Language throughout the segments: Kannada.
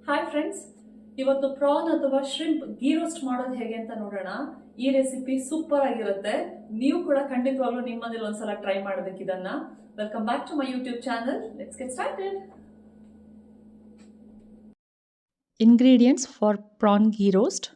ಹಾಯ್ ಫ್ರೆಂಡ್ಸ್, ಇವತ್ತು ಪ್ರಾನ್ ಅಥವಾ ಶ್ರಿಂಪ್ ಗೀ ರೋಸ್ಟ್ ಮಾಡೋದು ಹೇಗೆ ಅಂತ ನೋಡೋಣ. ಈ ರೆಸಿಪಿ ಸೂಪರ್ ಆಗಿರುತ್ತೆ. ನೀವು ಕೂಡ ಖಂಡಿತವಾಗ್ಲೂ ನಿಮ್ಮ ಮನೇಲಿ ಒಂದ್ಸಲ ಟ್ರೈ ಮಾಡಬೇಕು ಇದನ್ನ. Welcome back to my YouTube channel. Let's get started. Ingredients for prawn ghee roast.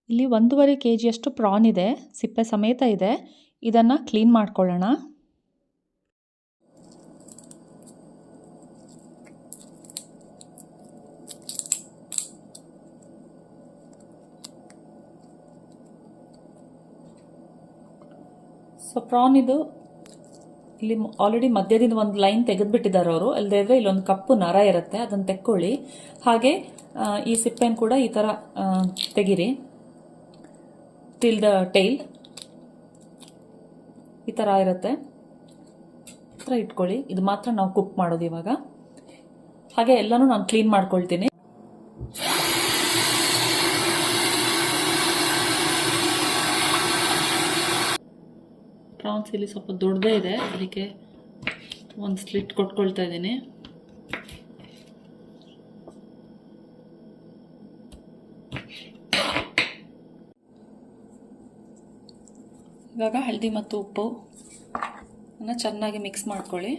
ಇಲ್ಲಿ 1.5 kg ಪ್ರಾನ್ ಇದೆ, ಸಿಪ್ಪೆ ಸಮೇತ ಇದೆ. ಇದನ್ನು ಕ್ಲೀನ್ ಮಾಡ್ಕೊಳ್ಳೋಣ. ಸೊ ಪ್ರಾನ್ ಇದು ಇಲ್ಲಿ ಆಲ್ರೆಡಿ ಮಧ್ಯದಿಂದ ಒಂದು ಲೈನ್ ತೆಗೆದುಬಿಟ್ಟಿದ್ದಾರೆ ಅವರು. ಅಲ್ಲದೆ ಇದ್ರೆ ಇಲ್ಲೊಂದು ಕಪ್ಪು ನರ ಇರುತ್ತೆ, ಅದನ್ನು ತೆಕ್ಕೊಳ್ಳಿ. ಹಾಗೆ ಈ ಸಿಪ್ಪೆನ ಕೂಡ ಈ ಥರ ತೆಗಿರಿ. ಟಿಲ್ ದ ಟೈಲ್ ಈ ಥರ ಇರುತ್ತೆ, ಈ ಥರ ಇಟ್ಕೊಳ್ಳಿ. ಇದು ಮಾತ್ರ ನಾವು ಕುಕ್ ಮಾಡೋದು ಇವಾಗ. ಹಾಗೆ ಎಲ್ಲನೂ ನಾನು ಕ್ಲೀನ್ ಮಾಡ್ಕೊಳ್ತೀನಿ. ಪ್ರಾನ್ಸ್ ಇಲ್ಲಿ ಸ್ವಲ್ಪ ದೊಡ್ಡದೇ ಇದೆ, ಅದಕ್ಕೆ ಒಂದು ಸ್ಲಿಟ್ ಕೊಟ್ಕೊಳ್ತಾ ಇದ್ದೀನಿ. ಇವಾಗ ಹಳದಿ ಮತ್ತು ಉಪ್ಪು ಅನ್ನು ಚೆನ್ನಾಗಿ ಮಿಕ್ಸ್ ಮಾಡ್ಕೊಳ್ಳಿ.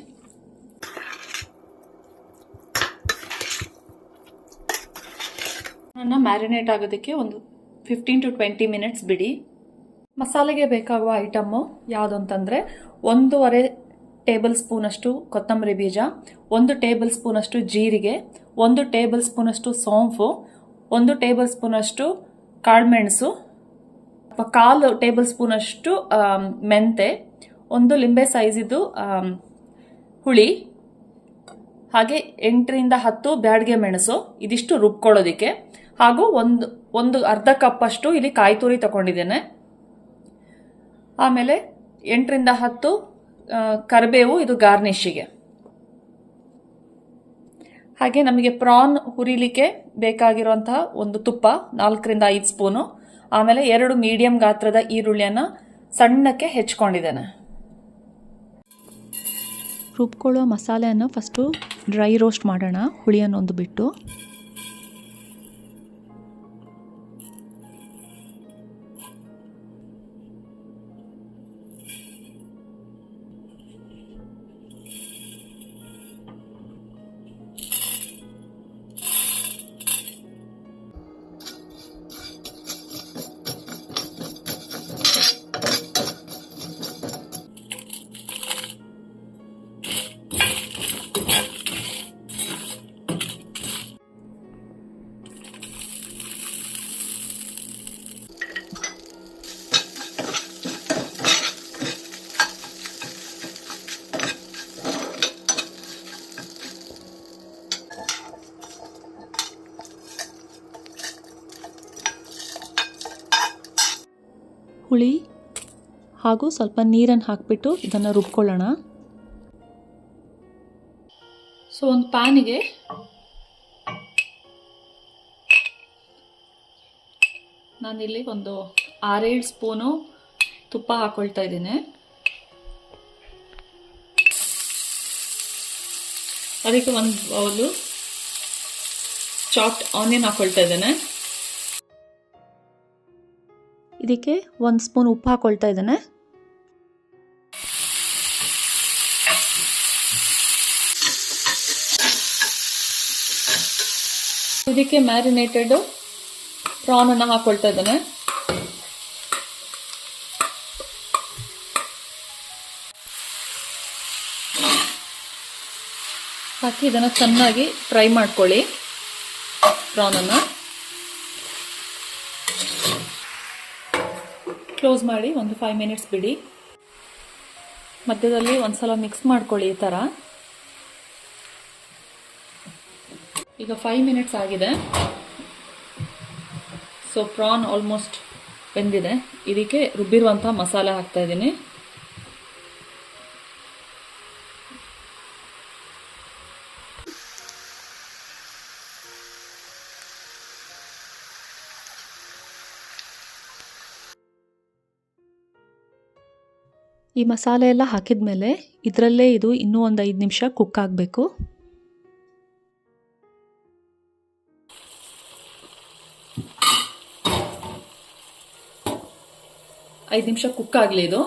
ಮ್ಯಾರಿನೇಟ್ ಆಗೋದಕ್ಕೆ ಒಂದು 15 to 20 ಮಿನಿಟ್ಸ್ ಬಿಡಿ. ಮಸಾಲೆಗೆ ಬೇಕಾಗುವ ಐಟಮ್ಮು ಯಾವುದು ಅಂತಂದರೆ 1.5 ಟೇಬಲ್ ಸ್ಪೂನಷ್ಟು ಕೊತ್ತಂಬರಿ ಬೀಜ, 1 ಟೇಬಲ್ ಸ್ಪೂನಷ್ಟು ಜೀರಿಗೆ, 1 ಟೇಬಲ್ ಸ್ಪೂನಷ್ಟು ಸೋಂಪು, 1 ಟೇಬಲ್ ಸ್ಪೂನಷ್ಟು ಕಾಳುಮೆಣಸು, 1/4 ಟೇಬಲ್ ಸ್ಪೂನಷ್ಟು ಮೆಂತೆ, 1 ಲಿಂಬೆ ಸೈಜಿದ್ದು ಹುಳಿ, ಹಾಗೆ 8 ರಿಂದ 10 ಬ್ಯಾಡಗೆ ಮೆಣಸು. ಇದಿಷ್ಟು ರುಬ್ಕೊಳ್ಳೋದಿಕ್ಕೆ. ಹಾಗೂ ಒಂದು ಅರ್ಧ ಕಪ್ ಅಷ್ಟು ಇಲ್ಲಿ ಕಾಯಿ ತುರಿ ತಗೊಂಡಿದ್ದೇನೆ. ಆಮೇಲೆ 8 ರಿಂದ 10 ಕರಿಬೇವು, ಇದು ಗಾರ್ನಿಷಿಗೆ. ಹಾಗೆ ನಮಗೆ ಪ್ರಾನ್ ಹುರಿಲಿಕ್ಕೆ ಬೇಕಾಗಿರುವಂತಹ ಒಂದು ತುಪ್ಪ 4 ರಿಂದ 5 ಸ್ಪೂನು. ಆಮೇಲೆ 2 ಮೀಡಿಯಂ ಗಾತ್ರದ ಈರುಳ್ಳಿಯನ್ನು ಸಣ್ಣಕ್ಕೆ ಹೆಚ್ಕೊಂಡಿದ್ದೇನೆ. ರುಬ್ಕೊಳ್ಳೋ ಮಸಾಲೆಯನ್ನು ಫಸ್ಟು ಡ್ರೈ ರೋಸ್ಟ್ ಮಾಡೋಣ, ಹುಳಿಯನ್ನೊಂದು ಬಿಟ್ಟು. ಹುಳಿ ಹಾಗೂ ಸ್ವಲ್ಪ ನೀರನ್ನು ಹಾಕಿಬಿಟ್ಟು ಇದನ್ನು ರುಬ್ಕೊಳ್ಳೋಣ. ಸೊ ಒಂದು ಪ್ಯಾನಿಗೆ ನಾನಿಲ್ಲಿ ಒಂದು 6-7 ಸ್ಪೂನು ತುಪ್ಪ ಹಾಕೊಳ್ತಾ ಇದ್ದೀನಿ. ಅದಕ್ಕೆ ಒಂದು ಬೌಲು ಚಾಪ್ಡ್ ಆನಿಯನ್ ಹಾಕೊಳ್ತಾ ಇದ್ದೇನೆ. ಇದಕ್ಕೆ 1 ಸ್ಪೂನ್ ಉಪ್ಪು ಹಾಕೊಳ್ತಾ ಇದ್ದೇನೆ. ಇದಕ್ಕೆ ಮ್ಯಾರಿನೇಟೆಡ್ ಪ್ರಾನ್ ಅನ್ನು ಹಾಕೊಳ್ತಾ ಇದ್ದೇನೆ. ಹಾಕಿ ಇದನ್ನು ಚೆನ್ನಾಗಿ ಫ್ರೈ ಮಾಡ್ಕೊಳ್ಳಿ. ಪ್ರಾನನ್ನು ಕ್ಲೋಸ್ ಮಾಡಿ ಒಂದು 5 ಮಿನಿಟ್ಸ್ ಬಿಡಿ. ಮಧ್ಯದಲ್ಲಿ ಒಂದ್ಸಲ ಮಿಕ್ಸ್ ಮಾಡ್ಕೊಳ್ಳಿ ಈ ಥರ. ಈಗ 5 ಮಿನಿಟ್ಸ್ ಆಗಿದೆ. ಸೊ ಪ್ರಾನ್ ಆಲ್ಮೋಸ್ಟ್ ಬೆಂದಿದೆ. ಇದಕ್ಕೆ ರುಬ್ಬಿರುವಂಥ ಮಸಾಲೆ ಹಾಕ್ತಾ ಇದ್ದೀನಿ. ಈ ಮಸಾಲೆ ಎಲ್ಲ ಹಾಕಿದ ಮೇಲೆ ಇದರಲ್ಲೇ ಇದು ಇನ್ನೂ ಒಂದು 5 ನಿಮಿಷ ಕುಕ್ ಆಗಬೇಕು. ಐದು ನಿಮಿಷ ಕುಕ್ ಆಗಲಿ ಇದು.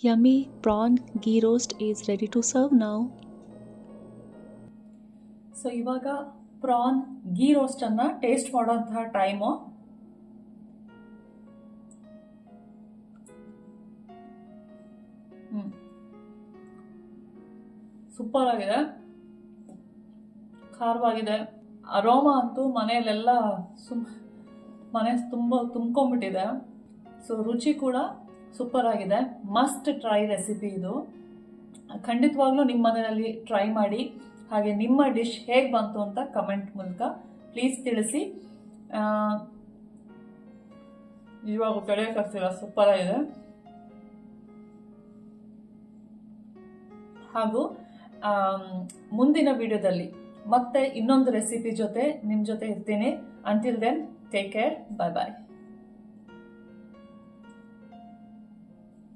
Yummy prawn ghee roast is ready to serve now. So ಇವಾಗ ಪ್ರಾನ್ ಗೀ ರೋಸ್ಟ್ ಅನ್ನ ಟೇಸ್ಟ್ ಮಾಡುವಂತಹ ಟೈಮು. ಸೂಪರ್ ಆಗಿದೆ, ಖಾರವಾಗಿದೆ. ಅರೋಮಾ ಅಂತೂ ಮನೆಯಲ್ಲೆಲ್ಲ ಮನೆ ತುಂಬ್ಕೊಂಡ್ಬಿಟ್ಟಿದೆ. ಸೊ ರುಚಿ ಕೂಡ ಸೂಪರ್ ಆಗಿದೆ. ಮಸ್ಟ್ ಟ್ರೈ ರೆಸಿಪಿ ಇದು. ಖಂಡಿತವಾಗ್ಲೂ ನಿಮ್ಮ ಮನೆಯಲ್ಲಿ ಟ್ರೈ ಮಾಡಿ. ಹಾಗೆ ನಿಮ್ಮ ಡಿಶ್ ಹೇಗೆ ಬಂತು ಅಂತ ಕಮೆಂಟ್ ಮೂಲಕ ಪ್ಲೀಸ್ ತಿಳಿಸಿ. ಇವಾಗ ಕಡೆಯಕ್ಕಾಗ್ತಿಲ್ಲ, ಸೂಪರ್ ಆಗಿದೆ. ಹಾಗೂ ಮುಂದಿನ ವಿಡಿಯೋದಲ್ಲಿ ಮತ್ತೆ ಇನ್ನೊಂದು ರೆಸಿಪಿ ಜೊತೆ ನಿಮ್ಮ ಜೊತೆ ಇರ್ತೀನಿ. ಅಂಟಿಲ್ ದೆನ್ ಟೇಕ್ ಕೇರ್, ಬಾಯ್ ಬಾಯ್.